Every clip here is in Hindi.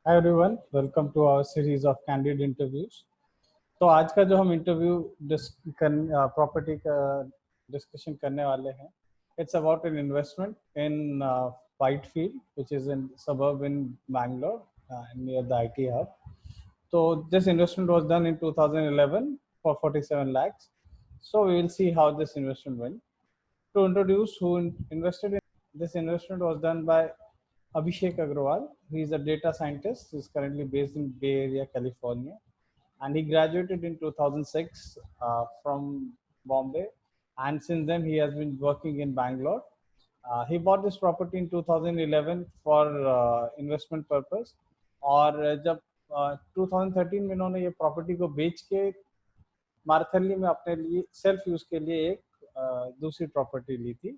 Hi everyone, welcome to our series of candid interviews. तो आज का जो हम इंटरव्यू प्रॉपर्टी का डिस्कशन करने वाले हैं, it's about an investment in Whitefield, which is in suburb in Bangalore, near the IT hub. So this investment was done in 2011 for 47 lakhs. So we will see how this investment went. To introduce who invested in this investment was done by Abhishek Agrawal. He is a data scientist. He is currently based in Bay Area, California, and he graduated in 2006 from Bombay. And since then, he has been working in Bangalore. He bought this property in 2011 for investment purpose. और जब 2013 में इन्होंने ये प्रॉपर्टी को बेच के मारथली में अपने लिए सेल्फ यूज के लिए एक दूसरी प्रॉपर्टी ली थी.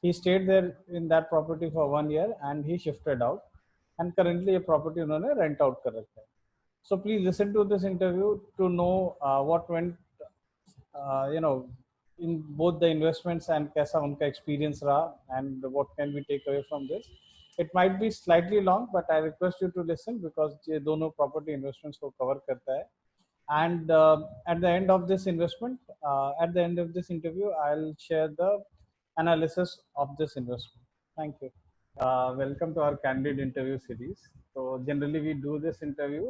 He stayed there in that property for 1 year and he shifted out. And currently ये property उन्होंने rent out कर रखा है. So please listen to this interview to know what went, in both the investments and कैसा उनका experience रहा and what can we take away from this. It might be slightly long, but I request you to listen because ये दोनों property investments को cover करता है. And at the end of this interview, I'll share the analysis of this investment. Thank you. Welcome to our candid interview series. So generally we do this interview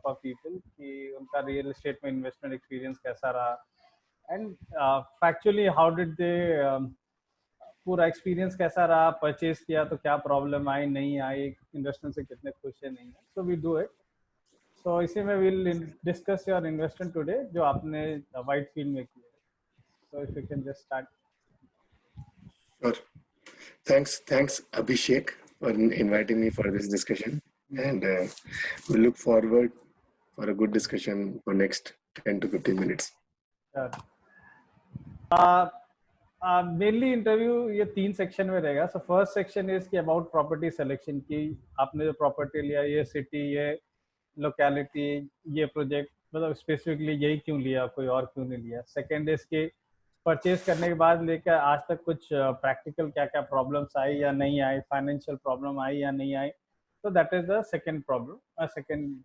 for people कि उनका real estate में investment experience कैसा रहा and factually how did they पूरा experience कैसा रहा, purchase किया तो क्या problem आई नहीं आई, investment से कितने खुश है नहीं है. So we do it. So इसी में we'll discuss your investment today जो आपने Whitefield में किया. So if you can just start. Sure. Thanks Abhishek for inviting me for this discussion, and we look forward for a good discussion for next 10 to 15 minutes. Sure. Mainly interview ये 3 सेक्शन में रहेगा. So first section is कि about property selection की आपने जो property लिया, ये city, ये locality, ये project, मतलब specifically यही क्यों लिया, कोई और क्यों नहीं लिया. Second is कि परचेज करने के बाद लेकर आज तक कुछ प्रैक्टिकल क्या क्या प्रॉब्लम्स आई या नहीं आई, फाइनेंशियल प्रॉब्लम आई या नहीं आई. तो that is the second problem, second.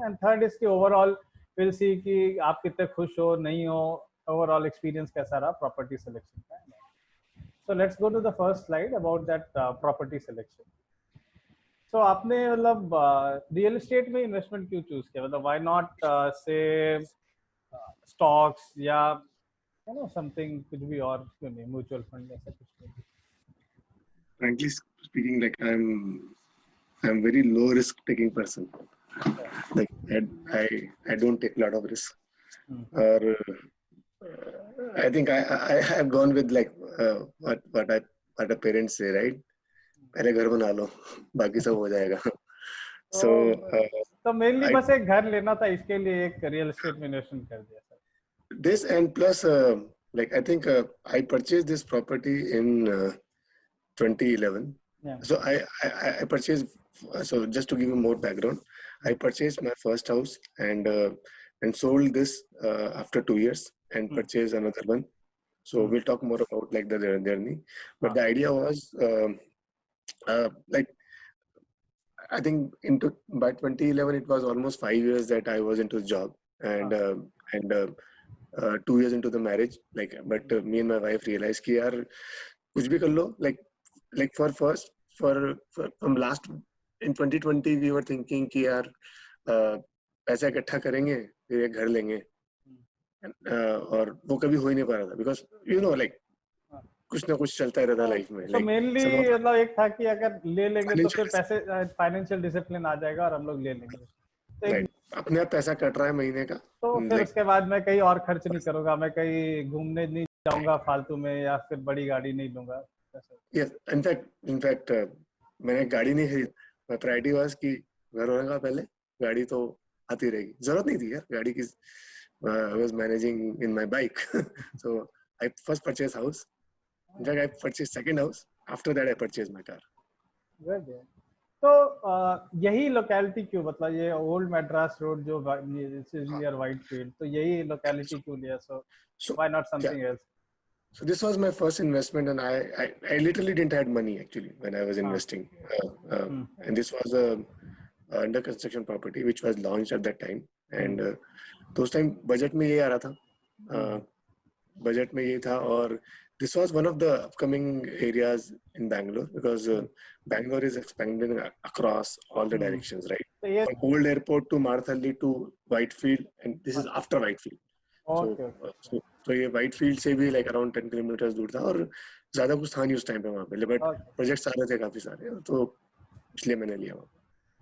And third is कि ओवरऑल विल सी कि आप कितने खुश हो नहीं हो, ओवरऑल एक्सपीरियंस कैसा रहा प्रॉपर्टी सिलेक्शन का. So let's go to the first slide about that property selection. So आपने मतलब रियल एस्टेट में इन्वेस्टमेंट क्यों चूज किया, मतलब व्हाई नॉट से स्टॉक्स या something कुछ भी और क्यों नहीं, म्यूचुअल फंड ऐसा कुछ नहीं. Frankly speaking, like I'm very low risk taking person. Like I don't take a lot of risk. Or I think I have gone with like what the parents say, right? पहले घर बना लो, बाकी सब हो जाएगा. तो मेनली बस एक घर लेना था, इसके लिए एक रियल एस्टेट में इन्वेस्टमेंट कर दिया. This and plus like I think I purchased this property in 2011. Yeah. So I purchased, so just to give you more background, I purchased my first house and sold this after 2 years and purchased another one. So we'll talk more about like the journey, but the idea was like I think by 2011 it was almost 5 years that I was into the job, and 2 years into the marriage, like but me and my wife realized कि यार कुछ भी कर लो, like from last in 2020 we were thinking कि यार पैसा इकट्ठा करेंगे फिर एक घर लेंगे, और वो कभी हो ही नहीं पा रहा था because you know like कुछ ना कुछ चलता रहता लाइफ में. तो मेनली मतलब एक था कि अगर ले लेंगे तो फिर पैसे फाइनेंशियल डिसिप्लिन आ जाएगा और हम लोग ले लेंगे. Right. अपने आप पैसा कट रहा है महीने का, तो फिर उसके बाद मैं कहीं और खर्च नहीं करूंगा, मैं कहीं घूमने नहीं जाऊंगा फालतू में, या फिर बड़ी गाड़ी नहीं लूंगा. Yes, in fact मैंने गाड़ी नहीं खरीदी. My priority was कि घर होने का पहले गाड़ी तो आती रहेगी, जरूरत नहीं थी यार गाड़ी की. I was managing in my bike. So I first purchased house. In fact, I purchased second house. After that, I purchased my car. तो यही लोकेलिटी क्यों, मतलब ये ओल्ड मैड्रास रोड जो नियर व्हाइटफील्ड, तो यही लोकेलिटी क्यों लिया? So why not something else? So this was my first investment, and I literally didn't have money actually when I was investing, and this was under construction property which was launched at that time, and तो उस टाइम बजट में ये आ रहा था, बजट में ये था, और this was one of the upcoming areas in Bangalore because Bangalore is expanding across all the directions, right? तो ये From old airport to Marathalli to Whitefield, and this is after Whitefield. Okay तो ये Whitefield से भी like around 10 kilometers दूर था, और ज्यादा कुछ था नहीं उस टाइम पे वहाँ पे, बट प्रोजेक्ट्स आ रहे थे काफी सारे, तो इसलिए मैंने लिया वहाँ।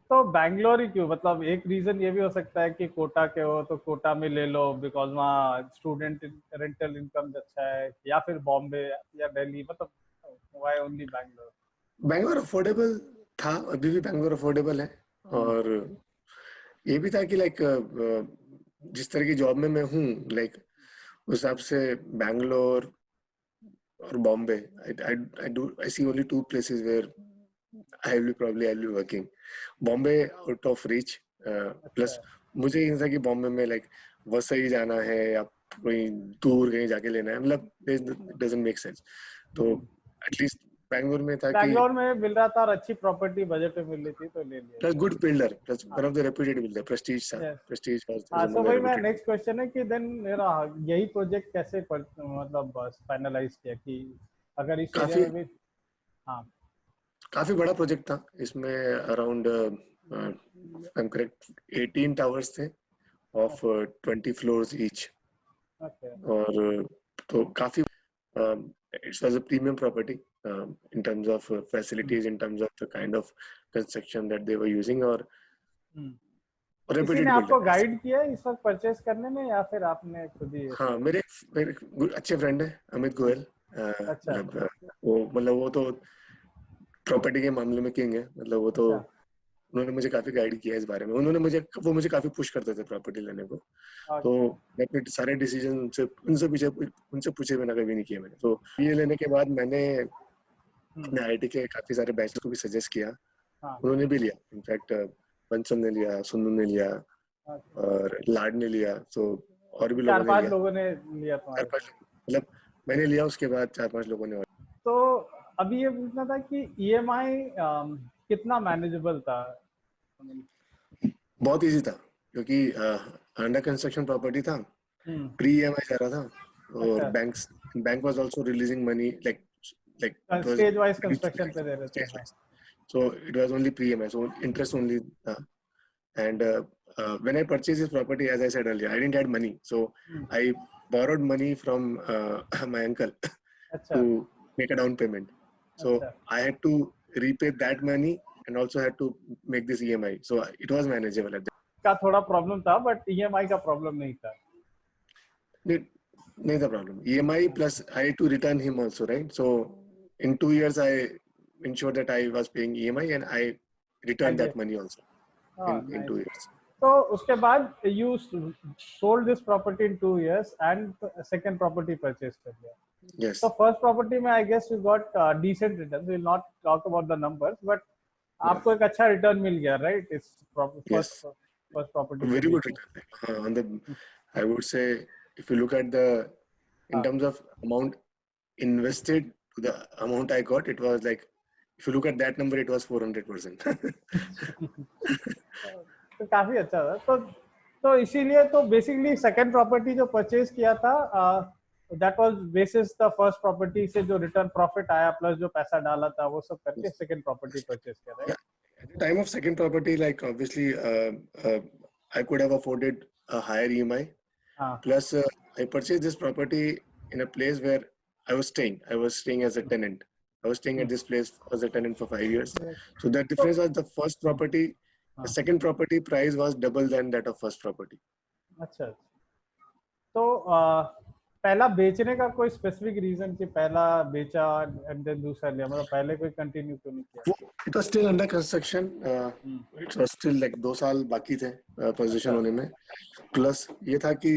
तो बैंगलोर ही क्यों? मतलब एक रीजन ये भी हो सकता है कि कोटा के हो तो कोटा में ले लो बिकॉज वहाँ स्टूडेंट रेंटल इनकम अच्छा है, या फिर बॉम्बे या दिल्ली, मतलब why only Bangalore? Bangalore affordable था, अभी भी बैंगलोर अफोर्डेबल है, और ये भी था कि लाइक जिस तरह की जॉब में मैं हूँ, लाइक उस हिसाब से बैंगलोर और Bombay, I see only two places where I'll be working. Bombay out of reach, plus मुझे ये था कि बॉम्बे में लाइक वसई जाना है या कोई दूर कहीं जाके लेना है, मतलब डजंट मेक सेंस, तो एटलीस्ट बैंगलोर में था कि बैंगलोर में मिल रहा था और अच्छी प्रॉपर्टी बजट में मिल रही थी तो ले लिया। Plus good builder, plus one of the reputed builder, Prestige था, प्रेस्टीज हाँ, तो भाई मैं नेक्स्ट क्वेश्चन है कि देन मेरा यही प्रोजेक्ट कैसे मतलब फाइनलाइज किया कि अगर इस एरिया में भी? हाँ, काफी बड़ा प्रोजेक्ट था, इसमें around I am correct 18 towers थे ऑफ 20 फ्लोर्स ईच, और तो काफी it's was a premium property in terms of facilities, in terms of the kind of construction that they were using, और किसी ने आपको गाइड किया इस वक्त परचेस करने में या फिर आपने खुद ही? हाँ, मेरे अच्छे फ्रेंड है अमित गोयल, अच्छा, मतलब वो तो प्रॉपर्टी के मामले में किंग है, मतलब वो तो उन्होंने मुझे काफी गाइड किया इस बारे में, वो मुझे काफी पुश करते थे प्रॉपर्टी लेने को, तो मैं अपने सारे डिसीजन उनसे पूछे बिना कभी नहीं किए मैंने। तो ये लेने के बाद मैंने अपने आईआईटी के काफी सारे बैचलर्स को भी सजेस्ट किया, उन्होंने भी लिया, इनफैक्ट बंसल ने लिया, सुन्नू ने लिया, और लाड ने लिया, तो और भी लोगों ने लिया, मतलब मैंने लिया, उसके बाद 4-5 लोगों ने। तो अभी ये पूछना था कि ईएमआई कितना मैनेजेबल था? बहुत इजी था, क्योंकि अंडर कंस्ट्रक्शन प्रॉपर्टी था, प्री ईएमआई जा रहा था, और bank was also releasing money like stage wise construction पे दे रहे थे, so it was only pre EMI, so interest only and when I purchased this property, as I said earlier, I didn't have money, so I borrowed money from my uncle to make a down payment, so I had to repay that money and also had to make this EMI, so it was manageable at that. का थोड़ा प्रॉब्लम था बट EMI का प्रॉब्लम नहीं था। नहीं था problem, EMI plus I had to return him also, right? So in 2 years I ensured that I was paying EMI and I returned that money also in 2 years. तो उसके बाद you sold this property in 2 years and second property purchase कर लिया। Yes. So first property में I guess you got decent returns. We will not talk about the numbers, but आपको एक अच्छा रिटर्न मिल गया, right? It's first property. Very good return. On the, I would say, if you look at the in terms of amount invested to the amount I got, it was like, if you look at that number, it was 400%. तो काफी अच्छा था। तो इसीलिए तो बेसिकली सेकंड प्रॉपर्टी जो परचेज किया था that was basis the first property से जो रिटर्न प्रॉफिट आया प्लस जो पैसा डाला था वो सब करके सेकंड प्रॉपर्टी परचेज किया, right? At the time of second property, like obviously I could have afforded a higher EMI. Plus I purchased this property in a place where I was staying. I was staying as a tenant. I was staying at this place as a tenant for 5 years. So the difference was the first property, the second property price was double than that of first property. अच्छा, तो पहला बेचने का कोई स्पेसिफिक रीजन कि पहला बेचा एंड देन दूसरा लिया, मतलब पहले कोई कंटिन्यू क्यों नहीं किया? It was still under construction. It was still like 2 साल बाकी थे पोजीशन होने में. Plus ये था कि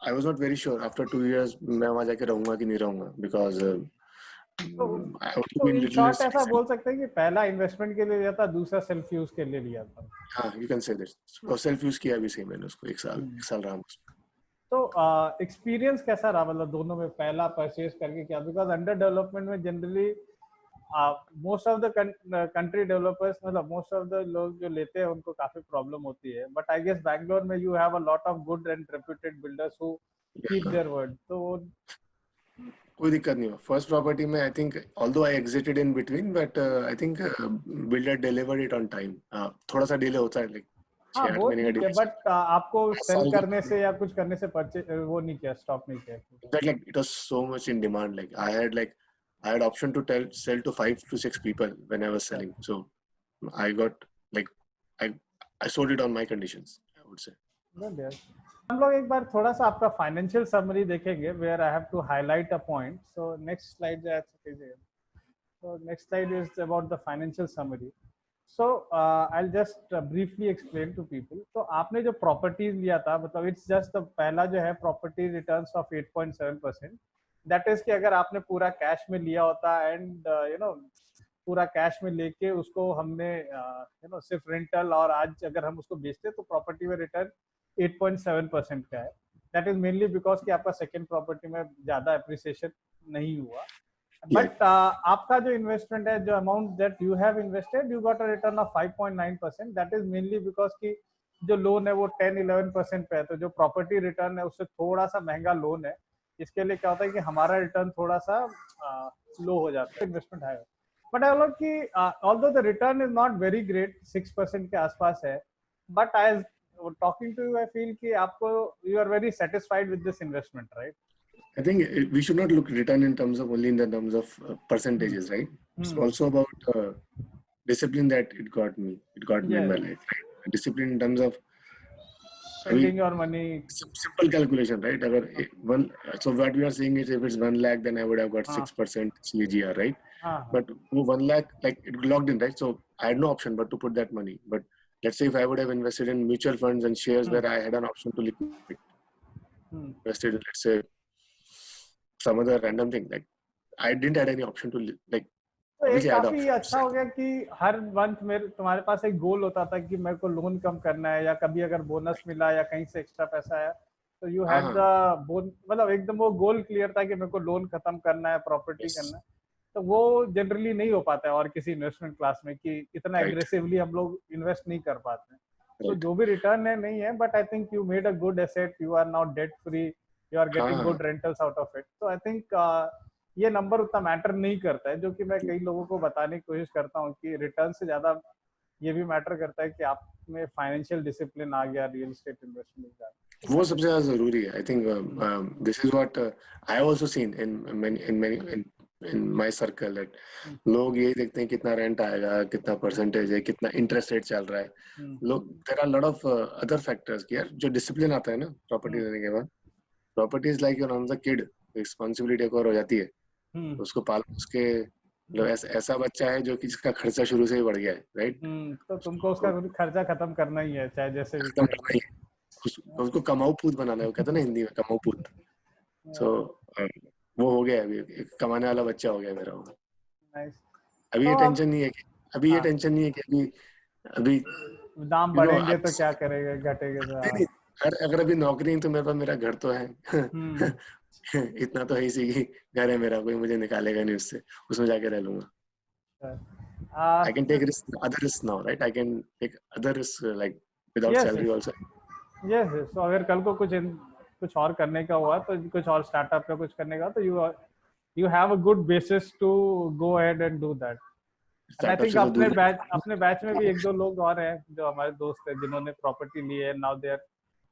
I was not very sure after 2 years मैं वहाँ जाके रहूँगा कि नहीं रहूँगा, because तो इन शॉर्ट ऐसा बोल सकते हैं कि पहला इन्वेस्टमेंट के लिए लिया था, दूसरा सेल्फ यूज के लिए लिया था। हाँ, you can say that. और सेल्फ यूज किया भी सही मैंने उसको, 1 साल रहा उसमें। तो एक्सपीरियंस कैसा रहा, मतलब दोनों में पहला परचेज करके क्या? बिकॉज अंडर डेवलपमेंट में generally most of the country developers मतलब मोस्ट ऑफ द लोग जो लेते हैं उनको काफी प्रॉब्लम होती है, बट आई गेस बैंगलोर में you have a lot of good and reputed builders who keep their word, तो कोई दिक्कत नहीं हुआ फर्स्ट प्रॉपर्टी में। I think although I exerted in between, but I think builder delivered it on time. थोड़ा सा डिले होता है, लाइक हाँ 6-8 वो महीने का ठीक है, डिले। बट आपको सेल साल करने से या कुछ करने से वो नहीं किया, स्टॉप नहीं किया। that like it was so much in demand. I had option to sell to 5 to 6 people when I was selling. So I got like I I sold it on my conditions, I would say. हम लोग एक बार थोड़ा सा आपका फाइनेंशियल समरी देखेंगे, where I have to highlight a point. So next slide जो है, so next slide is about the financial summary. So I'll just briefly explain to people. तो आपने जो प्रॉपर्टीज लिया था, मतलब इट्स जस्ट पहला जो है property returns of 8.7%, that is कि अगर आपने पूरा कैश में लिया होता एंड यू नो पूरा कैश में लेके उसको हमने यू नो सिर्फ रेंटल, और आज अगर हम उसको बेचते तो प्रॉपर्टी में रिटर्न 8.7% का है। दैट इज मेनली बिकॉज कि आपका सेकेंड प्रॉपर्टी में ज्यादा अप्रिसिएशन नहीं हुआ, बट आपका जो इन्वेस्टमेंट है, जो amount that you have invested, you got a return of 5.9%। That is mainly because कि जो लोन है वो 10-11% पे है, तो जो प्रॉपर्टी रिटर्न है उससे थोड़ा सा महंगा लोन है। इसके लिए क्या होता है कि हमारा रिटर्न थोड़ा सा लो हो जाता है, इन्वेस्टमेंट है। बट आई लव कि although the return is not very great, 6% के आसपास है, but I talking to you I feel कि आपको you are very satisfied with this investment, right? I think we should not look return in terms of only in the terms of percentages, right? It's also about discipline that it got me in my life, right? Discipline in terms of spending your money. Simple calculation, right? So what we are saying is if it's 1 lakh, then I would have got 6% CAGR, right? But 1 lakh, like it locked in, right? So I had no option but to put that money. But let's say if I would have invested in mutual funds and shares where I had an option to liquidate, invested in, let's say, some other random thing, like I didn't have any option to like. तो ये काफी अच्छा हो गया कि हर मंथ में तुम्हारे पास एक गोल होता था कि मेरे को लोन कम करना है, या कभी अगर बोनस मिला या कहीं से एक्स्ट्रा पैसा आया तो यू हैड द मतलब एकदम वो गोल क्लियर था कि मेरे को लोन खत्म करना है, प्रॉपर्टी करना है। तो वो जनरली नहीं हो पाता है और किसी इन्वेस्टमेंट क्लास में कि इतना एग्रेसिवली हम लोग इन्वेस्ट नहीं कर पाते हैं। तो जो भी रिटर्न है नहीं है, but I think you made a good asset, you are now debt free, you are getting good rentals out of it. तो आई थिंक ये नंबर उतना मैटर नहीं करता है, जो कि मैं कई लोगों को बताने की कोशिश करता हूँ कि रिटर्न से ज्यादा ये भी मैटर करता है कि आप में फाइनेंशियल डिसिप्लिन आ गया रियल एस्टेट इन्वेस्टमेंट का। वो सबसे ज्यादा जरूरी है। I think this is what I have also seen in my circle, that लोग ये देखते हैं कितना रेंट आएगा, कितना परसेंटेज है, कितना इंटरेस्ट रेट चल रहा है। लोग there are lot of other factors कि यार जो डिसिप्लिन आता है ना प्रॉपर्टी लेने के बाद, property is like your another kid, responsibility एक और हो जाती है। उसको पाल उसके ऐसा बच्चा है जो कि जिसका खर्चा शुरू से ही बढ़ गया है, राइट? तो तुमको उसका खर्चा खत्म करना ही है, चाहे जैसे भी करना ही है। उसको कमाऊ पूत बनाना है, वो कहते हैं ना हिंदी में कमाऊ पूत। सो वो हो गया, अभी एक कमाने वाला बच्चा हो गया मेरा वो। अभी ये टेंशन नहीं है कि अभी दाम बढ़ेंगे तो क्या करेगा, घटेगा तो अगर अभी नौकरी नहीं तो मेरे पास मेरा घर तो है। इतना तो है ही सी घर है मेरा, कोई मुझे निकालेगा नहीं उससे, उसमें जाके रह लूंगा। I can take other risks now, right? I can take other risks like without salary also. Yes. So अगर कल को कुछ और करने का हुआ, तो कुछ और स्टार्टअप का कुछ करने का, तो you have a good basis to go ahead and do that. And I think अपने बैच में भी एक दो लोग और हैं जो हमारे दोस्त हैं जिन्होंने प्रॉपर्टी ली है, now they are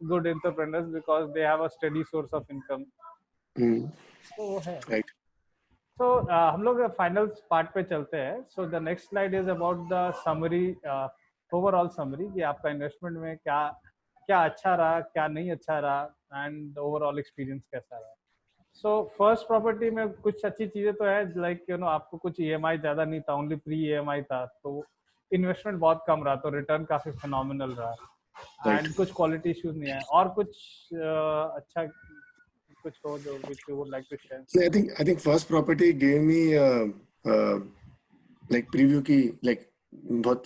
good entrepreneurs because they have a steady source of income. तो वो है, right? So हम लोग फाइनल पार्ट पे चलते हैं। So the next slide is about the summary, overall summary कि आपका इन्वेस्टमेंट में क्या अच्छा रहा, क्या नहीं अच्छा रहा, एंड ओवरऑल एक्सपीरियंस कैसा रहा। सो फर्स्ट प्रॉपर्टी में कुछ अच्छी चीजें तो है, लाइक यू नो आपको कुछ ईएमआई ज्यादा नहीं था, ओनली प्री ईएमआई था, तो इन्वेस्टमेंट बहुत कम रहा, तो रिटर्न काफी फिनोमिनल रहा, एंड कुछ क्वालिटी इश्यूज नहीं है। और कुछ अच्छा कुछ हो जो which you would like to share? So I think first property gave me like preview की like बहुत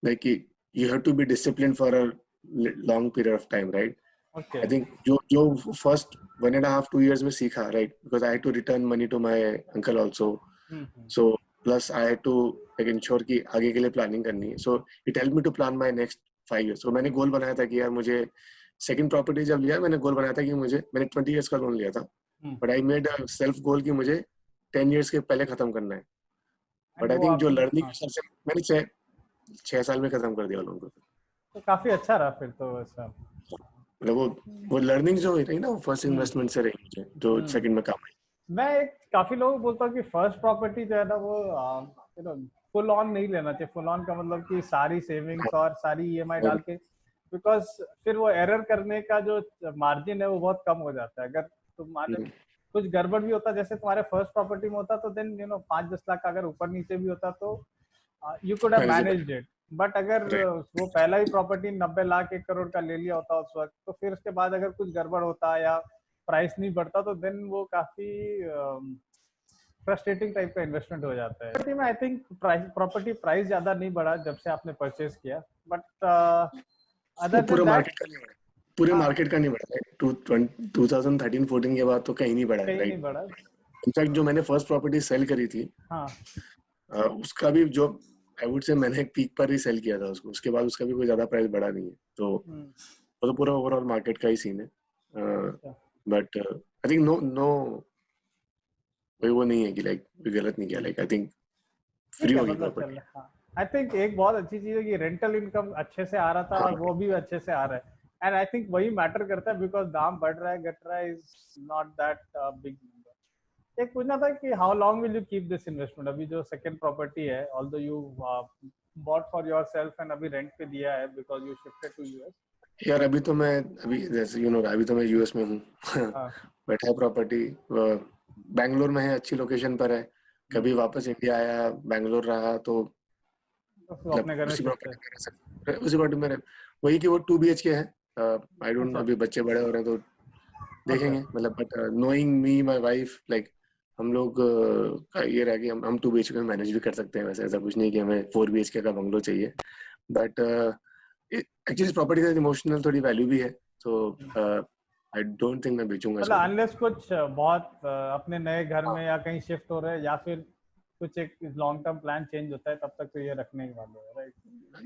like you have to be disciplined for a long period of time, right? Okay. I think जो first 1.5-2 years में सीखा, right? Because I had to return money to my uncle also. So plus I had to like ensure कि आगे के लिए planning करनी है. So it helped me to plan my next 5 years. So मैंने गोल बनाया था कि यार मुझे सेकंड प्रॉपर्टी जब लिया मैंने गोल बनाया था कि मैंने 20 years का लोन लिया था, but I made a self goal कि मुझे 10 years के पहले खत्म करना है. बट आई वो थिंक जो आपने लर्निंग हिसाब से मैंने 6 साल में खत्म कर दिया लोन को. तो काफी अच्छा रहा फिर तो वैसा. मतलब वो लर्निंग जो हुई थी ना वो फर्स्ट इन्वेस्टमेंट से रही मुझे, जो सेकंड में काम आई. मैं काफी लोगों को बोलता हूँ कि फर्स्ट प्रॉपर्टी जो है ना वो फुल ऑन नहीं लेना चाहिए. फुल ऑन का मतलब कि सारी सेविंग्स और सारी ईएमआई डाल के, बिकॉज फिर वो एरर करने का जो मार्जिन है वो बहुत कम हो जाता है. अगर तुम्हारे कुछ गड़बड़ भी होता जैसे तुम्हारे फर्स्ट प्रॉपर्टी में होता तो देन 5-10 लाख का अगर ऊपर नीचे भी होता तो you could have managed it. But अगर वो पहला ही प्रॉपर्टी 90 लाख 1 करोड़ का ले लिया होता उस वक्त, तो फिर उसके बाद अगर कुछ गड़बड़ होता या प्राइस नहीं बढ़ता तो देन वो काफी फ्रस्ट्रेटिंग टाइप का इन्वेस्टमेंट हो जाता है. प्रॉपर्टी में आई थिंक प्रॉपर्टी प्राइस ज्यादा नहीं बढ़ा जब से आपने परचेज किया, बट अदर पूरे देन दैट मार्केट का नहीं बढ़ा. पूरे मार्केट का नहीं बढ़ा. 2013-14 के बाद तो कहीं नहीं बढ़ा, कहीं राइट. नहीं बढ़ा. इनफैक्ट जो मैंने फर्स्ट प्रॉपर्टी सेल करी थी, हाँ, उसका भी जो आई वुड से मैंने एक पीक पर ही सेल किया था उसको. उसके बाद उसका भी कोई ज्यादा प्राइस बढ़ा नहीं है. तो वो तो पूरा ओवरऑल मार्केट का ही सीन है. बट आई थिंक नो वो नहीं है कि लाइक गलत नहीं किया. लाइक आई थिंक फ्री होगी प्रॉपर्टी. आई थिंक एक बहुत अच्छी चीज है कि रेंटल इनकम अच्छे से आ रहा था और वो भी अच्छे से आ रहा है. एंड आई थिंक वही मैटर करता है, बिकॉज दाम बढ़ रहा है घट रहा है is not that big number. एक पूछना था कि how long will you keep this investment. अभी जो सेकंड प्रॉपर्टी है, although you bought for yourself and अभी रेंट पे दिया है because you shifted to US. यार अभी जैसे अभी तो मैं यूएस में हूँ. बैठा है प्रॉपर्टी बैंगलोर में है, अच्छी लोकेशन पर है. कभी वापस इंडिया आया, बैंगलोर रहा तो अपने घर में उसी प्रॉपर्टी में वही कि वो 2 BHK है. आई डोंट नो, अभी बच्चे बड़े हो रहे हैं तो देखेंगे. मतलब but knowing me my wife, like हम लोग का ये रहा कि हम 2 BHK में मैनेज भी कर सकते हैं. वैसे ऐसा कुछ नहीं कि हमें 4 BHK का बंगलो चाहिए. बट एक्चुअली प्रॉपर्टी का इमोशनल थोड़ी वैल्यू भी है. तो आई डोंट थिंक मैं बेचूंगा इसको. अनलेस कुछ बहुत अपने नए घर में या कहीं शिफ्ट हो रहे हैं या फिर कुछ एक लॉन्ग टर्म प्लान चेंज होता है, तब तक तो ये रखने ही वाले हैं, राइट.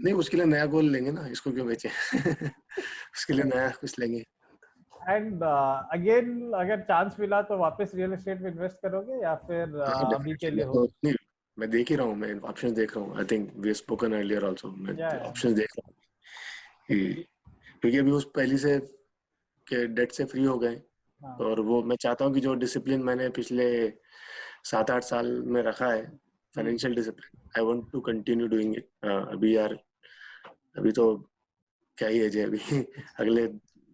नहीं, उसके लिए नया गोल लेंगे ना, इसको क्यों बेचें. उसके लिए नया कुछ लेंगे. एंड अगेन अगर चांस मिला तो वापस रियल एस्टेट में इन्वेस्ट करोगे या फिर अभी के लिए हो? मैं देख ही रहा हूँ, मैं ऑप्शंस देख रहा हूँ. I think we have spoken earlier also. मैं ऑप्शंस देख रहा हूँ क्योंकि अभी उस पहली से के डेट से फ्री हो गए. और वो मैं चाहता हूँ कि जो डिसिप्लिन मैंने पिछले 7-8 साल में रखा है, financial discipline, I want to continue doing it. अभी तो क्या ही है अभी. अगले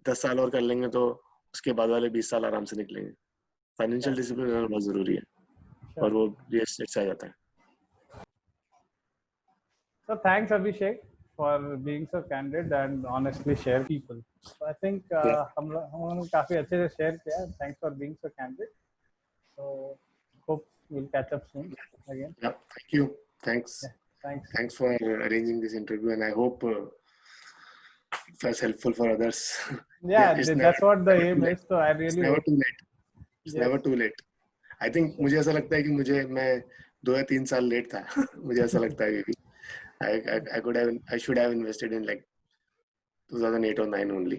10 साल और कर लेंगे तो उसके बाद वाले 20 साल आराम से निकलेंगे. फाइनेंशियल डिसिप्लिन होना बहुत जरूरी है और वो रियल एस्टेट से आ जाता है. So thanks Abhishek for being so candid and honestly share people. So I think हम लोग काफी अच्छे से शेयर किया. Thanks for being so candid. So hope we'll catch up soon again. Yeah, thank you. Thanks for arranging this interview, and I hope it was helpful for others. Yeah, that's what the aim is. So I really it's never too late. It's never too late. I think मुझे ऐसा लगता है कि मैं 2 या 3 साल लेट था. मुझे ऐसा लगता है कि I should have invested in like 2008 or 9 only.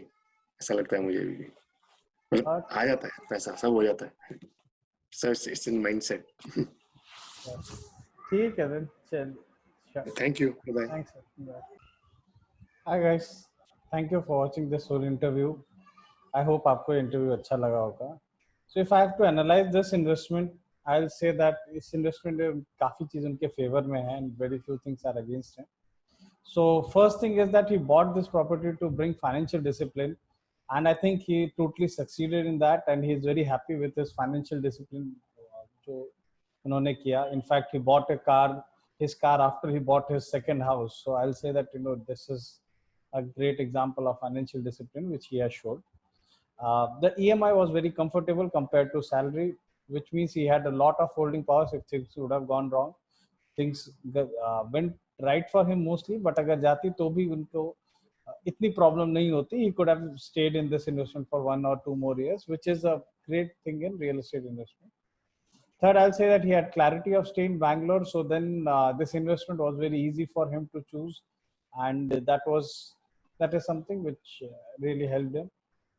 ऐसा लगता है मुझे भी. मतलब आ जाता है पैसा, सब हो जाता है. So it's in mindset. ठीक है then. चल. Thank you. Bye. Thanks. Bye. Hi guys. Thank you for watching this whole interview. I hope आपको interview अच्छा लगा होगा. So if I have to analyze this investment, I'll say that इस investment में काफी चीज उनके favor में है and very few things are against him. So first thing is that he bought this property to bring financial discipline, and I think he totally succeeded in that, and he is very happy with his financial discipline जो उन्होंने किया. In fact, he bought his car after he bought his second house. So I'll say that this is a great example of financial discipline which he has showed. The EMI was very comfortable compared to salary, which means he had a lot of holding powers if things would have gone wrong. Things went right for him mostly, but अगर जाती तो भी उनको इतनी problem नहीं होती. He could have stayed in this investment for 1 or 2 more years, which is a great thing in real estate investment. Third, I'll say that he had clarity of stay in Bangalore. So then this investment was very easy for him to choose. And that is something which really helped him.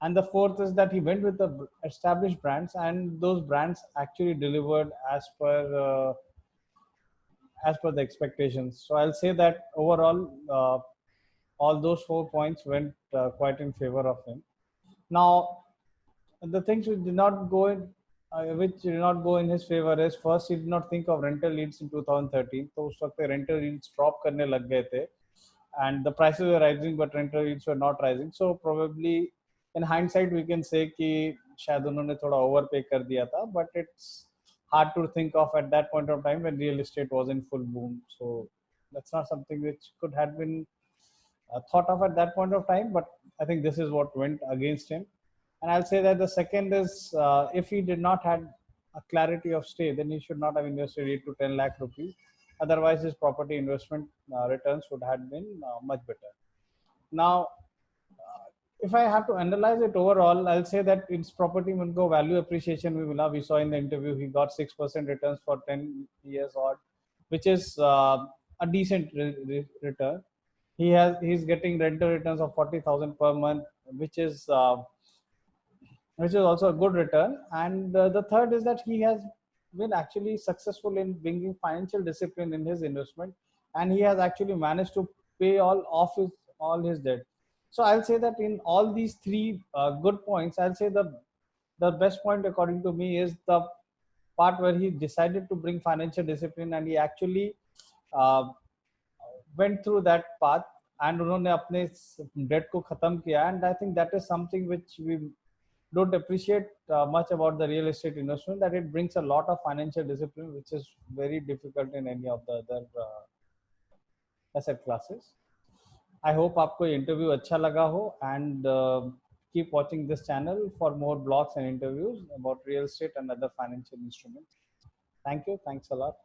And the fourth is that he went with the established brands, and those brands actually delivered as per the expectations. So I'll say that overall, all those 4 points went quite in favor of him. Now, the things which did not go in his favor is, first, he did not think of rental yields in 2013. So उस वक्त rental yields drop करने लग गए थे, and the prices were rising, but rental yields were not rising. So probably, in hindsight, we can say कि शायद उन्होंने थोड़ा overpay कर दिया था, but it's hard to think of at that point of time when real estate was in full boom. So that's not something which could have been thought of at that point of time, but I think this is what went against him. And I'll say that the second is, if he did not have a clarity of stay, then he should not have invested 8 to 10 lakh rupees. Otherwise, his property investment returns would have been much better. Now, if I have to analyze it overall, I'll say that its property will go value appreciation. We saw in the interview, he got 6% returns for 10 years odd, which is a decent return. He's getting rental returns of 40,000 per month, which is also a good return. And the third is that he has been actually successful in bringing financial discipline in his investment, and he has actually managed to pay all his debt. So I'll say that in all these three good points, I'll say the best point according to me is the part where he decided to bring financial discipline, and he actually uh, went through that path, and उन्होंने अपने debt को खत्म किया. And I think that is something which we don't appreciate much about the real estate investment, that it brings a lot of financial discipline, which is very difficult in any of the other asset classes. I hope आपको ये interview अच्छा लगा हो, and keep watching this channel for more blogs and interviews about real estate and other financial instruments. Thank you. Thanks a lot.